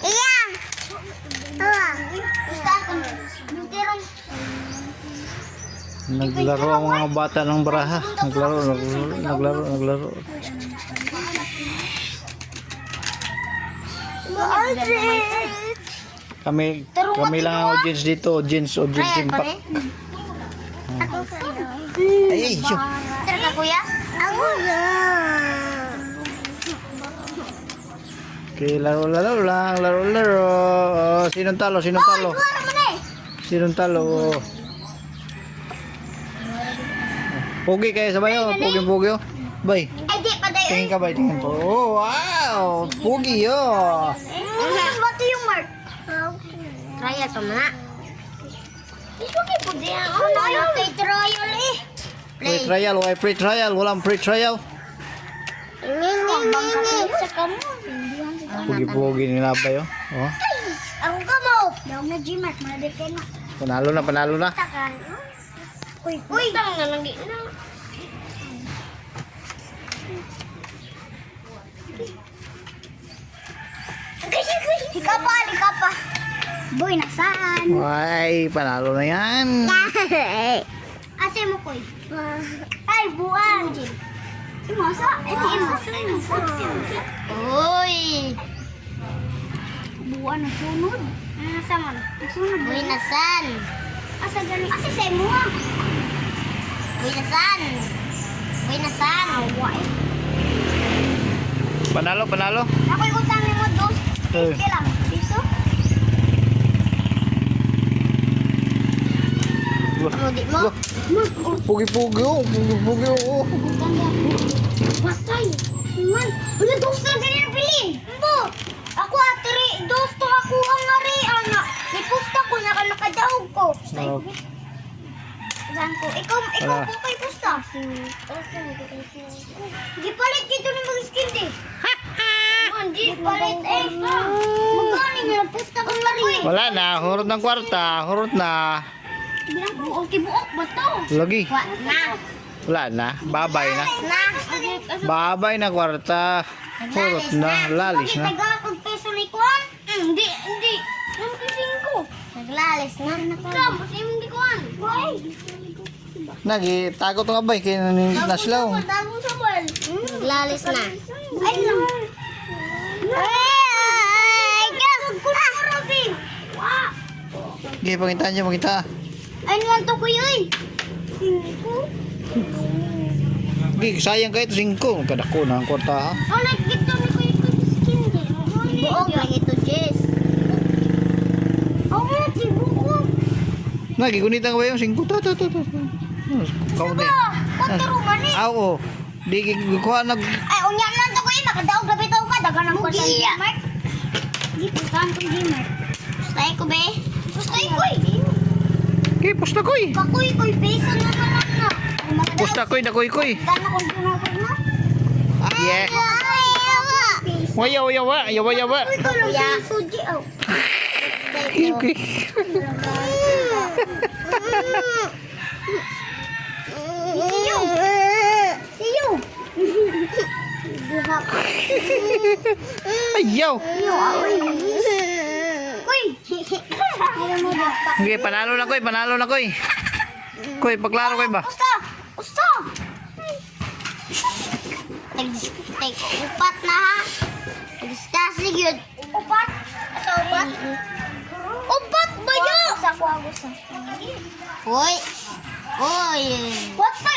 Iya. Naglaro ang mga bata ng baraha. Naglaro. Kami lang ang audience dito. Audience impact. Ay, yun. Tara ka, kuya. Ako na. Okay, laro lang. Oh, sinong talo? Ano naman eh? Sinong talo? Pogi kayo sabayo. Pogi. Bay. Ay, di pa dayo. Tingin ka ba? Tingin po. Oh, wow! Pogi yo. Bato yung mark. Trial pa na. Ito kay po diyan. Ano yung kay trial eh? Free trial. Walang free trial. Sa kamo. Pogi ni Nabay oh. Oh. Ako kamo. Daw na Gmark, madete na. Panalo na. Takan. Uy, tama na lang na. Hika pa. Boy, nasaan? Ay, panalo na yan. Ate mo, koy. Ay, buwan. Imasa. Uy. Buwan na sunod. Nasa man? Sunod. Buy nasan. Asa gani? Asa sa mo? Buy nasan. Awa eh. Panalo. Ako utang ni mo dos. Eh. Kailan? Piso? Di mo? Pogi oh. Matay. Man, wala dos na ganyan bilin. Mbo. Ako atri, dos to ako ang nari ana. Ipusta ko nakadaog ko. Oh. Saan ko? Ikaw ko kay pusta. Gipalit kito ni mga skin di. Anji, palit eh. Magkano nga pusta ko nari. Wala na, hurot ng kwarta. Buok ba to? Lagi. Na. Wala na, babay na. Babay na kwarta. Hurot na, lalis na. Nagkakag peso ni Kwan? Hindi. Ang pising ko. Naglalis na. Saan? Kasi hindi Kwan. Why? Tago to nga ba? Kaya nasilaw. Tagong sa wall. Naglalis na. Ay, lang. Ay, gagawin ko na Robin. Wow. Okay, pakita. Ay, naman to kuya eh. 5. Okay, sayang kayo ito 5. Kadako na ang kwarta ha. Oh, nagkito ni kuya ito skin din. Buok lang ito, Jess. Oh, buok. Gunitan ko ba yung 5? Kau din. Kuturo ba ni? Oo. Di kuha nag... Ay, unya lang to kuya. Makadaog gabi to ka. Dagan ang kwarta ni Gmark. Dito ka ang Gmark. Pustay ko be. Pustay ko eh. Okay, pusta koy. Kakuy, peso na naman na. Pusta koy, dakoy. Gana kung ginagawa na? Yeah. Yawa. Uy, ko lang peso, G. Oh. Okay. Siyo. Ayaw. Uy. Okay, panalo na koy. Koy, paglaro koy ba? Usta. Upat na ha. Discuss yun. Upat? Asa upat? Upat ba yun? Uy. What pa